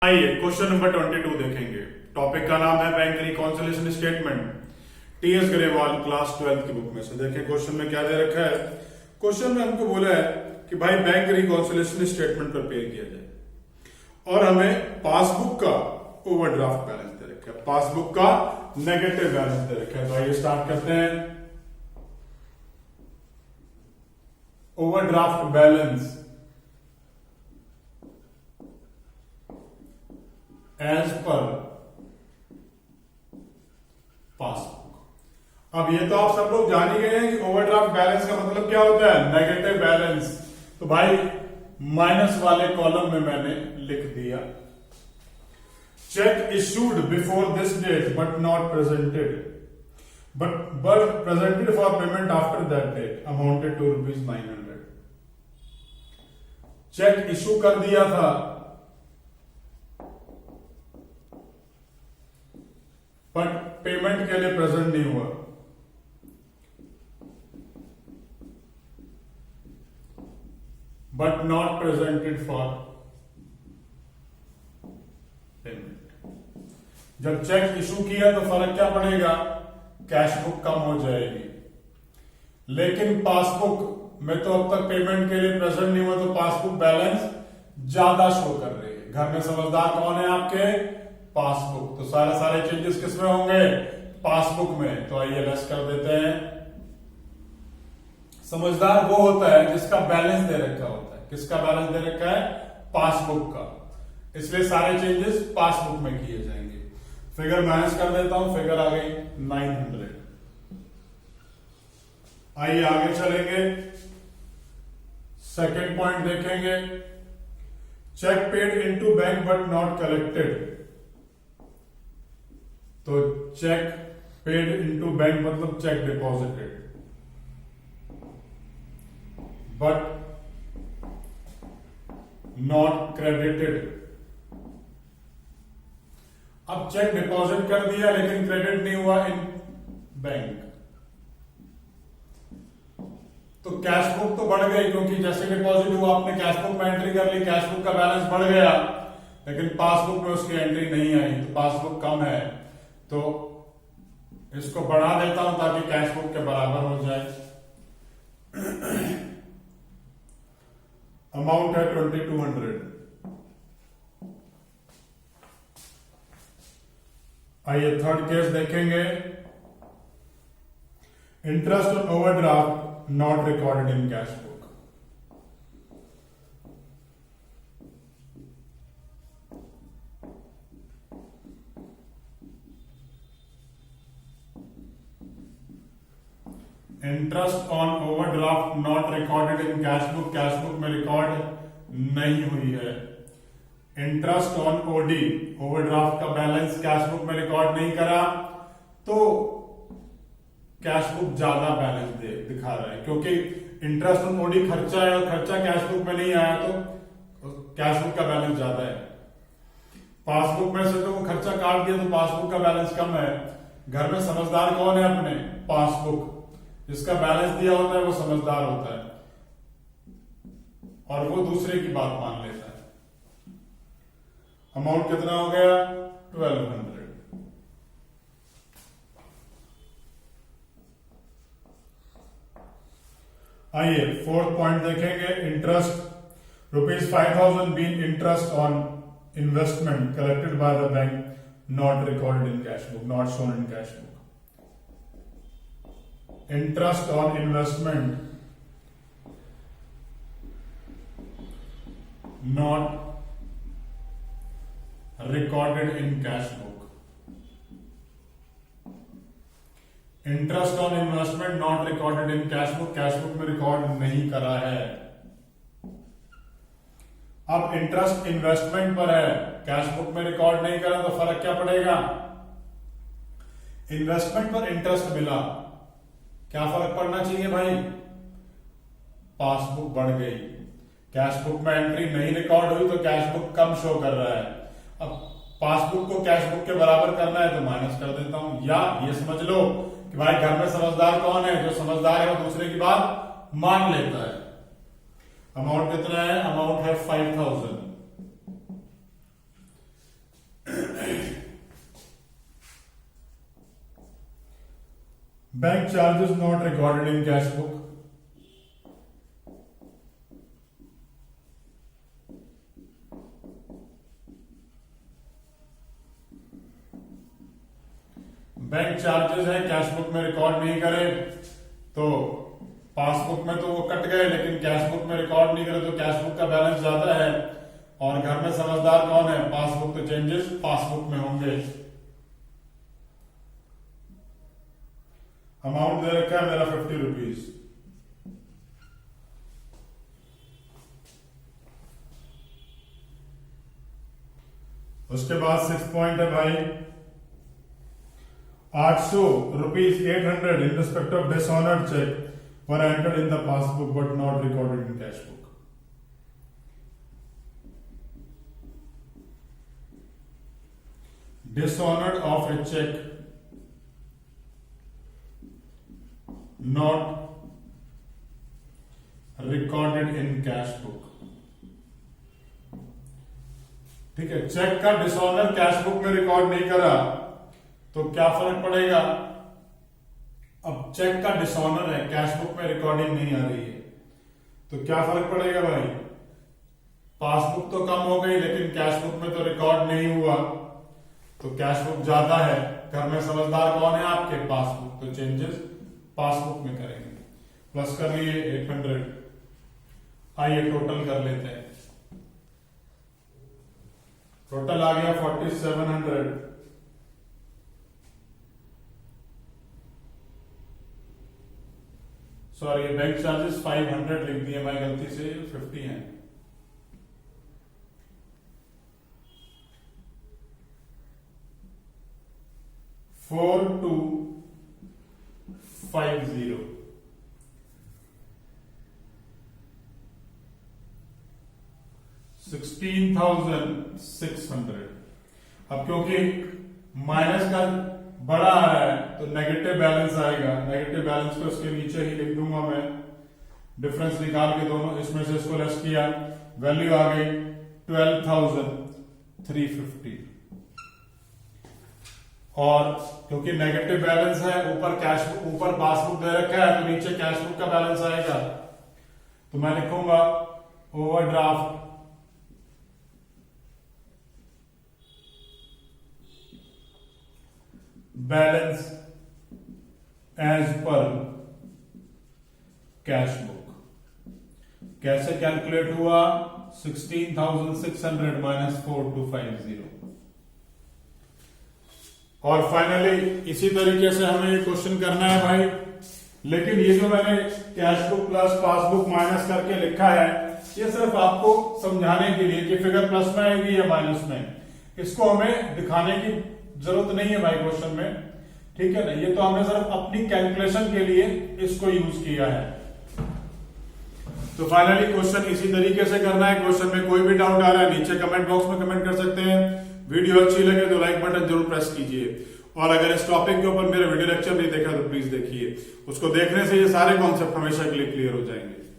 आइए question number 22 देखेंगे। Topic का नाम है bank reconciliation statement, TS Grewal class 12 की बुक में से। देखिए क्वेश्चन में क्या दे रखा है। क्वेश्चन में हमको बोला है कि भाई बैंक रिकॉन्सिलिएशन स्टेटमेंट प्रिपेयर किया जाए और हमें पासबुक का ओवरड्राफ्ट बैलेंस दे रखा है, पासबुक का नेगेटिव बैलेंस दे रखा है। तो आइए स्टार्ट करते हैं। Overdraft balance as per passbook. अब ये तो आप सब लोग जान ही गए हैं कि ओवरड्राफ्ट बैलेंस का मतलब क्या होता है, नेगेटिव बैलेंस। तो भाई माइनस वाले कॉलम में मैंने लिख दिया cheque issued before this date but not presented but presented for payment after that date amounted to ₹900। Cheque issue कर दिया था बट पेमेंट के लिए प्रेजेंट नहीं हुआ, but not presented for payment. जब चेक इशू किया तो फर्क क्या पड़ेगा, कैश बुक कम हो जाएगी। लेकिन पासबुक में तो अब तक पेमेंट के लिए प्रेजेंट नहीं हुआ, तो पासबुक बैलेंस ज्यादा शो कर रही है। घर में समझदार कौन है आपके, पासबुक। तो सारे चेंजेस किसमें होंगे, पासबुक में। तो आइए लेस कर देते हैं। समझदार वो होता है जिसका बैलेंस दे रखा होता है। किसका बैलेंस दे रखा है, पासबुक का। इसलिए सारे चेंजेस पासबुक में किए जाएंगे। फिगर माइनस कर देता हूं, फिगर आ गई 900। आइए आगे चलेंगे, सेकेंड पॉइंट देखेंगे। Cheque paid into bank but not collected. तो चेक पेड इनटू बैंक मतलब cheque deposited but not credited. अब चेक डिपॉजिट कर दिया लेकिन क्रेडिट नहीं हुआ इन बैंक, तो कैश बुक तो बढ़ गई, क्योंकि जैसे डिपॉजिट हुआ आपने कैश बुक में एंट्री कर ली, कैश बुक का बैलेंस बढ़ गया, लेकिन पासबुक में उसकी एंट्री नहीं आई, तो पासबुक कम है। तो इसको बढ़ा देता हूं ताकि कैश बुक के बराबर हो जाए। अमाउंट है 2200। आइए थर्ड केस देखेंगे। Interest on overdraft not recorded in cash book. Interest on overdraft not recorded in cash book, cash book में रिकॉर्ड नहीं हुई है। इंटरेस्ट ऑन ओडी, ओवरड्राफ्ट का बैलेंस कैश बुक में रिकॉर्ड नहीं करा, तो कैश बुक ज्यादा बैलेंस दिखा रहा है, क्योंकि इंटरेस्ट ऑन ओडी खर्चा है और खर्चा कैश बुक में नहीं आया, तो कैश बुक का बैलेंस ज्यादा है। पासबुक में से तो वो खर्चा काट दिया, तो पासबुक का बैलेंस कम है। घर में समझदार कौन है अपने, पासबुक। जिसका बैलेंस दिया होता है वो समझदार होता है और वो दूसरे की बात मान लेता है। अमाउंट कितना हो गया, 1200। आइए फोर्थ पॉइंट देखेंगे। Interest ₹5000 been interest on investment collected by the bank not recorded in cash book, not shown in cash book. Interest on investment not recorded in cash book. Interest on investment not recorded in cash book, cash book में record नहीं करा है। अब interest investment पर है, cash book में record नहीं करा, तो फर्क क्या पड़ेगा, इन्वेस्टमेंट पर इंटरेस्ट मिला, क्या फर्क पड़ना चाहिए भाई, पासबुक बढ़ गई। कैश बुक में एंट्री नहीं रिकॉर्ड हुई तो कैश बुक कम शो कर रहा है। अब पासबुक को कैश बुक के बराबर करना है तो माइनस कर देता हूं। या ये समझ लो कि भाई घर में समझदार कौन है, जो समझदार है वो दूसरे की बात मान लेता है। अमाउंट कितना है, अमाउंट है 5000। Bank charges not recorded in cash book, bank charges है कैश बुक में रिकॉर्ड नहीं करे तो पासबुक में तो वो कट गए, लेकिन कैश बुक में रिकॉर्ड नहीं करे तो कैश बुक का बैलेंस ज्यादा है। और घर में समझदार कौन है, पासबुक तो चेंजेस पासबुक में होंगे। अमाउंट दे रखा है मेरा 50 रुपीज। उसके बाद 6 पॉइंट है भाई 800 rupees 800 in respect of dishonored check were entered in the passbook but not recorded in cash book. Dishonored of a check not recorded in cash book. ठीक है, चेक का डिसऑनर कैश बुक में record नहीं करा तो क्या फर्क पड़ेगा। अब चेक का डिसऑनर है, कैश बुक में रिकॉर्डिंग नहीं आ रही है, तो क्या फर्क पड़ेगा भाई। पासबुक तो कम हो गई लेकिन कैश बुक में तो रिकॉर्ड नहीं हुआ, तो कैश बुक ज्यादा है। घर में समझदार कौन है आपके, पासबुक, तो चेंजेस पासबुक में करेंगे। प्लस कर लिए 800। आइए टोटल कर लेते हैं। टोटल आ गया 4700। सॉरी, बैंक चार्जेस 500 लिख दिए मैं गलती से, 50 है। $4250 $16,600। अब क्योंकि माइनस का बड़ा है तो नेगेटिव बैलेंस आएगा। नेगेटिव बैलेंस को इसके नीचे ही लिख दूंगा मैं, डिफरेंस निकाल के दोनों इसमें से इसको लेस किया, वैल्यू आ गई 12,350। और क्योंकि नेगेटिव बैलेंस है, ऊपर पासबुक दे रखा है तो नीचे कैश बुक का बैलेंस आएगा, तो मैं लिखूंगा overdraft balance as per cash book. कैसे कैलकुलेट हुआ, 16,600 माइनस 4250। और फाइनली इसी तरीके से हमें ये क्वेश्चन करना है भाई। लेकिन ये जो मैंने cash book plus passbook minus करके लिखा है, ये सिर्फ आपको समझाने के लिए कि फिगर प्लस में आएगी या माइनस में, इसको हमें दिखाने की जरूरत नहीं है भाई क्वेश्चन में, ठीक है ना। ये तो हमने सिर्फ अपनी कैलकुलेशन के लिए इसको यूज किया है। तो फाइनली क्वेश्चन इसी तरीके से करना है। क्वेश्चन में कोई भी डाउट आ रहा है नीचे कमेंट बॉक्स में कमेंट कर सकते हैं। वीडियो अच्छी लगे तो लाइक बटन जरूर प्रेस कीजिए, और अगर इस टॉपिक के ऊपर मेरा वीडियो लेक्चर नहीं देखा तो प्लीज देखिए, उसको देखने से ये सारे कॉन्सेप्ट हमेशा के लिए क्लियर हो जाएंगे।